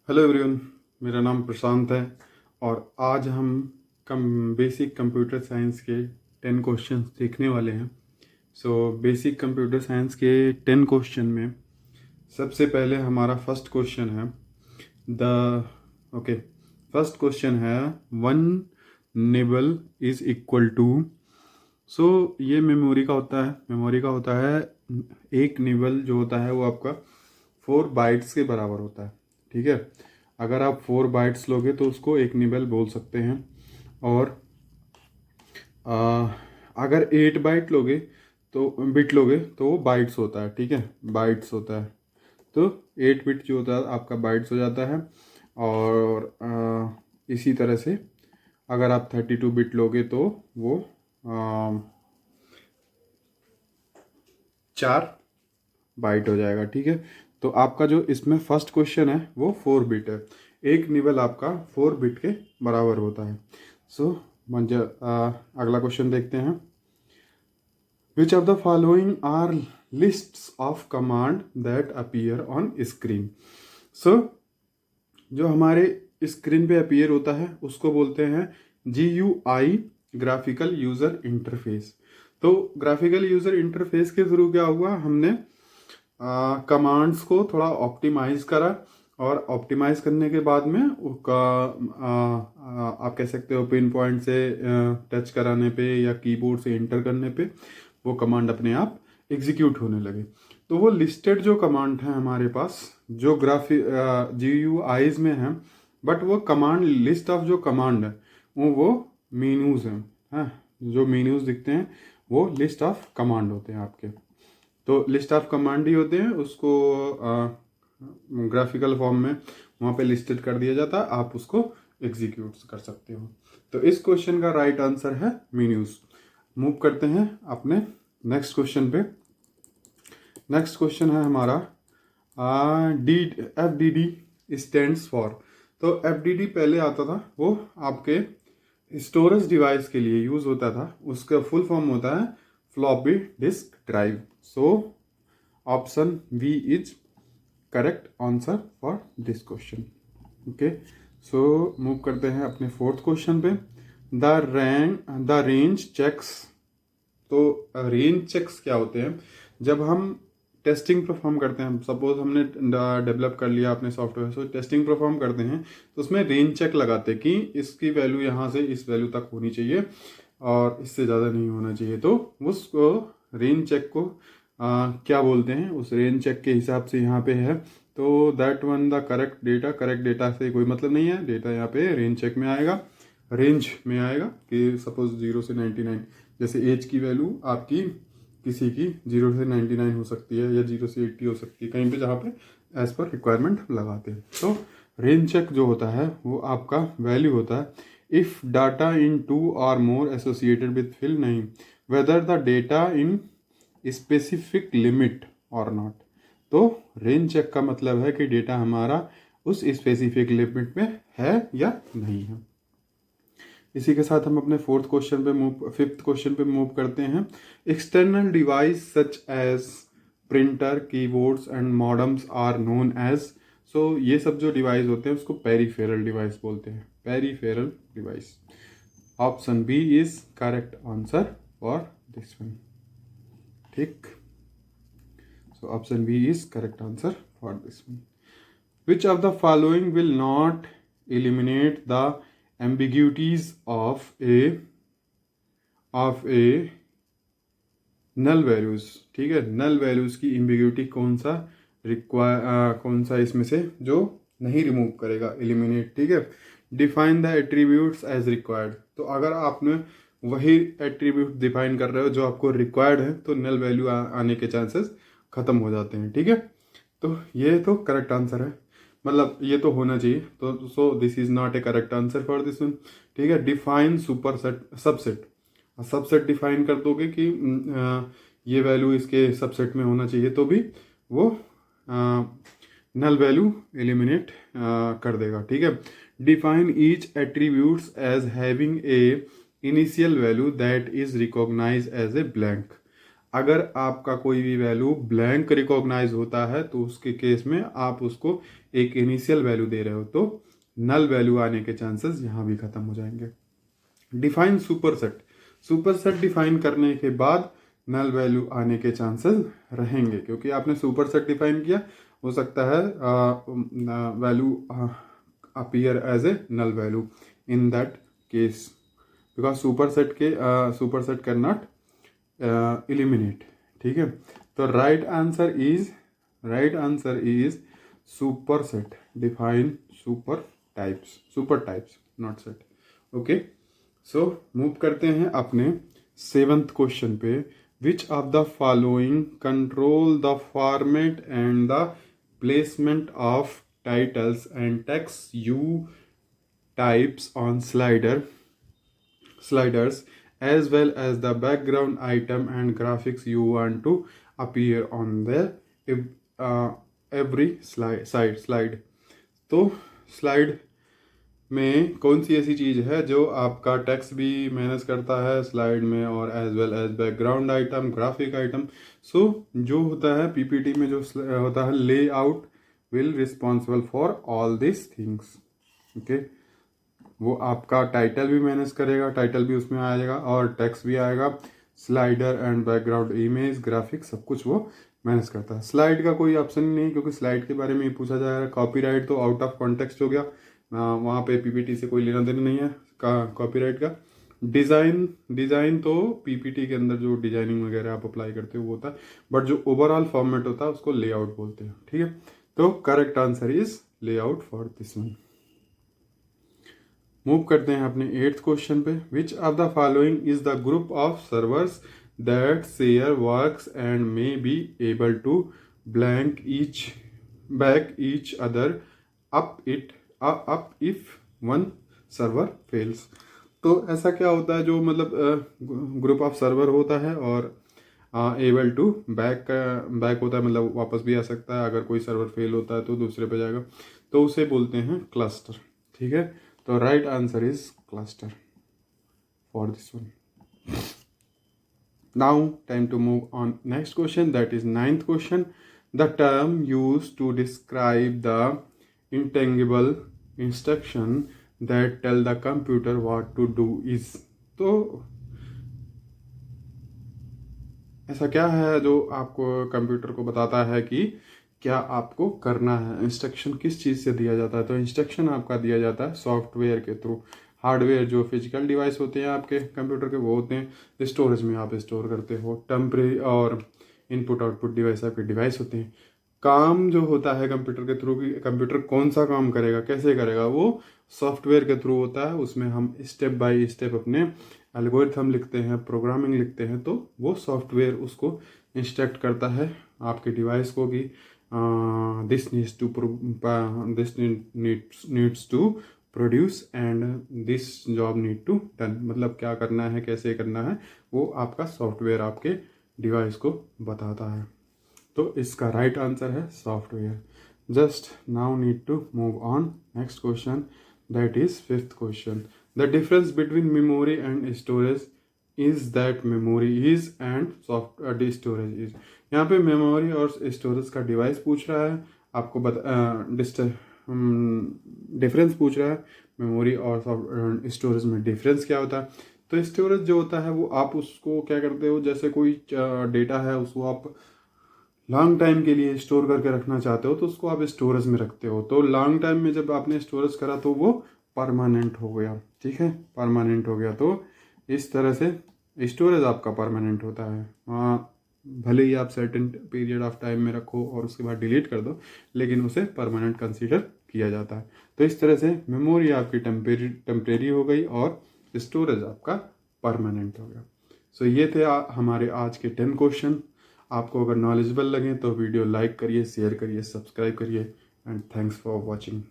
Hello everyone, मेरा नाम प्रशांत है और आज हम बेसिक कंप्यूटर साइंस के 10 क्वेश्चंस देखने वाले हैं। बेसिक कंप्यूटर साइंस के 10 क्वेश्चन में सबसे पहले हमारा फर्स्ट क्वेश्चन है द ओके फर्स्ट क्वेश्चन है 1 निबल इज इक्वल टू। ये मेमोरी का होता है। एक निबल जो होता है वो आपका 4 बाइट्स के बराबर होता है। ठीक है, अगर आप 4 बाइट्स लोगे तो उसको एक निबल बोल सकते हैं। और आ, अगर 8 बिट लोगे तो वो बाइट्स होता है। ठीक है, बाइट्स होता है। तो 8 बिट जो होता है आपका बाइट्स हो जाता है। और इसी तरह से अगर आप 32 बिट लोगे तो वो 4 बाइट हो जाएगा। ठीक है, तो आपका जो इसमें फर्स्ट क्वेश्चन है वो 4 बिट है। एक निबल आपका 4 बिट के बराबर होता है। मंज अगला क्वेश्चन देखते हैं। Which of the following are lists of command that appear on screen. जो हमारे स्क्रीन पे अपीयर होता है उसको बोलते हैं GUI, ग्राफिकल यूज़र इंटरफेस। तो ग्राफिकल यूज़र इंटरफेस के थ्रू क्या हुआ, हमने कमांड्स को थोड़ा ऑप्टिमाइज करा और ऑप्टिमाइज करने के बाद में उसका आप कह सकते हो पिन पॉइंट से टच कराने पे या कीबोर्ड से इंटर करने पे वो कमांड अपने आप एग्जीक्यूट होने लगे। तो वो लिस्टेड जो कमांड है हमारे पास जो GUIs में है, बट वो कमांड लिस्ट ऑफ जो कमांड है वो मेन्यूज हैं। हाँ, जो मेन्यूज दिखते हैं वो लिस्ट ऑफ कमांड होते हैं आपके। तो लिस्ट ऑफ कमांड ही होते हैं, उसको ग्राफिकल फॉर्म में वहाँ पे लिस्टेड कर दिया जाता है, आप उसको एग्जीक्यूट कर सकते हो। तो इस क्वेश्चन का राइट आंसर है मेन्यूज। मूव करते हैं अपने नेक्स्ट क्वेश्चन पे। नेक्स्ट क्वेश्चन है हमारा FDD स्टैंड्स फॉर। तो FDD पहले आता था, वो आपके स्टोरेज डिवाइस के लिए यूज होता था। उसका फुल फॉर्म होता है floppy disk drive. Option B is correct answer for this question. Okay, move करते हैं अपने फोर्थ क्वेश्चन पे। The range checks. तो रेंज चेक्स क्या होते हैं, जब हम टेस्टिंग परफॉर्म करते हैं, सपोज हमने डेवलप कर लिया अपने सॉफ्टवेयर, टेस्टिंग परफॉर्म करते हैं तो उसमें रेंज चेक लगाते हैं कि इसकी वैल्यू यहाँ से इस वैल्यू तक होनी चाहिए और इससे ज़्यादा नहीं होना चाहिए। तो उसको रेंज चेक को क्या बोलते हैं, उस रेंज चेक के हिसाब से यहाँ पे है। तो that one the correct data से कोई मतलब नहीं है, डेटा यहाँ पे रेंज चेक में आएगा, रेंज में आएगा कि सपोज 0 से 99, जैसे एज की वैल्यू आपकी किसी की 0 से 99 हो सकती है या 0 से 80 हो सकती है, कहीं पे जहाँ पे एज पर रिक्वायरमेंट लगाते हैं। तो रेंज चेक जो होता है वो आपका वैल्यू होता है इफ़ डाटा इन 2 और मोर एसोसिएटेड विथ फिल नहीं, whether the data in specific limit और नॉट। तो रेंज चेक का मतलब है कि डेटा हमारा उस स्पेसिफिक लिमिट में है या नहीं है। इसी के साथ हम अपने फिफ्थ क्वेश्चन पे मूव करते हैं। External device such as printer, keyboards and modems are known as. ये सब जो डिवाइस होते हैं उसको पेरिफेरल डिवाइस बोलते हैं, peripheral device. Option B is correct answer for this one. ठीक, option B is correct answer for this one. Which of the following will not eliminate the ambiguities of a null values. ठीक है, null values की ambiguity कौन सा इसमें से जो नहीं रिमूव करेगा, एलिमिनेट। ठीक है, define the attributes as required. तो अगर आपने वही एट्रीब्यूट डिफाइन कर रहे हो जो आपको रिक्वायर्ड है तो नल वैल्यू आने के चांसेस खत्म हो जाते हैं। ठीक है, तो ये तो करेक्ट आंसर है, मतलब ये तो होना चाहिए। तो this is not A correct answer for this one. ठीक है, define super subset. Subset define कर दोगे कि ये वैल्यू इसके सबसेट में होना चाहिए तो भी वो नल वैल्यू एलिमिनेट कर देगा। ठीक है, define each attributes as having a initial value that is recognize as a blank. अगर आपका कोई भी वैल्यू ब्लैंक रिकॉग्नाइज होता है तो उसके केस में आप उसको एक इनिशियल वैल्यू दे रहे हो तो नल वैल्यू आने के चांसेस यहाँ भी खत्म हो जाएंगे। डिफाइन सुपरसेट, सुपरसेट डिफाइन करने के बाद नल वैल्यू आने के चांसेस रहेंगे, क्योंकि आपने सुपरसेट डिफाइन किया, हो सकता है value appear as a null value in that case, because superset can not eliminate। ठीक है, तो right answer is superset, define super types not set. Okay, so move करते हैं अपने 7th क्वेश्चन पे। Which of the following control the format and the placement of titles and text you types on sliders as well as the background item and graphics you want to appear on the every slide। तो slide में कौन सी ऐसी चीज़ है जो आपका text भी manage करता है स्लाइड में और as well as background item, graphic item. So जो होता है पीपीटी में जो होता है layout will responsible for all this things. Okay, वो आपका टाइटल भी मैनेज करेगा, टाइटल भी उसमें आ जाएगा और टेक्स्ट भी आएगा, slider and background image, graphics, सब कुछ वो मैनेज करता है। स्लाइड का कोई ऑप्शन ही नहीं, क्योंकि स्लाइड के बारे में ही पूछा जाएगा। कॉपीराइट तो आउट ऑफ कॉन्टेक्स्ट हो गया, वहाँ पे पीपीटी से कोई लेना देना नहीं है कॉपीराइट का। डिज़ाइन तो पीपीटी के अंदर जो डिजाइनिंग वगैरह आप अप्लाई करते हो वो होता है, बट जो ओवरऑल फॉर्मेट होता है उसको लेआउट बोलते हैं। ठीक है, तो correct answer is layout for this one. Move करते हैं अपने 8th क्वेश्चन पे। Which of the following is the group of servers that share works and may be able to blank back each other up if one server fails. तो ऐसा क्या होता है जो मतलब ग्रुप ऑफ सर्वर होता है और एबल टू बैक होता है, मतलब वापस भी आ सकता है। अगर कोई सर्वर फेल होता है तो दूसरे पे जाएगा, तो उसे बोलते हैं क्लस्टर। ठीक है, तो right answer is cluster for this one. Now time to move on next question, that is 9th question. The term use to describe the intangible instruction that tell the computer what to do is. तो ऐसा क्या है जो आपको computer को बताता है कि क्या आपको करना है। इंस्ट्रक्शन किस चीज़ से दिया जाता है, तो इंस्ट्रक्शन आपका दिया जाता है सॉफ्टवेयर के थ्रू। हार्डवेयर जो फिजिकल डिवाइस होते हैं आपके कंप्यूटर के वो होते हैं स्टोरेज में, आप स्टोर करते हो। टेम्परेरी और इनपुट आउटपुट डिवाइस आपके डिवाइस होते हैं। काम जो होता है कंप्यूटर के थ्रू, कंप्यूटर कौन सा काम करेगा, कैसे करेगा, वो सॉफ्टवेयर के थ्रू होता है। उसमें हम स्टेप बाय स्टेप अपने एल्गोरिथम लिखते हैं, प्रोग्रामिंग लिखते हैं, तो वो सॉफ्टवेयर उसको इंस्ट्रक्ट करता है आपके डिवाइस को कि this needs to produce and this job need to done। मतलब क्या करना है, कैसे करना है, वो आपका सॉफ्टवेयर आपके डिवाइस को बताता है। तो इसका राइट आंसर है software. Just now need to move on next question, that is 5th question. The difference between memory and storage is that memory is and soft storage is. यहाँ पे memory और storage का device पूछ रहा है, आपको difference पूछ रहा है मेमोरी और स्टोरेज में डिफरेंस क्या होता है। तो स्टोरेज जो होता है वो आप उसको क्या करते हो, जैसे कोई डेटा है उसको आप लॉन्ग टाइम के लिए स्टोर करके रखना चाहते हो तो उसको आप स्टोरेज में रखते हो। तो लॉन्ग टाइम में जब आपने स्टोरेज करा तो वो परमानेंट हो गया। ठीक है, परमानेंट हो गया। तो इस तरह से स्टोरेज आपका परमानेंट होता है। भले ही आप सर्टेन पीरियड ऑफ टाइम में रखो और उसके बाद डिलीट कर दो, लेकिन उसे परमानेंट कंसीडर किया जाता है। तो इस तरह से मेमोरी आपकी टेम्परेरी हो गई और स्टोरेज आपका परमानेंट हो गया। सो ये थे हमारे आज के 10 क्वेश्चन। आपको अगर नॉलेजेबल लगे तो वीडियो लाइक करिए, शेयर करिए, सब्सक्राइब करिए एंड थैंक्स फॉर वॉचिंग।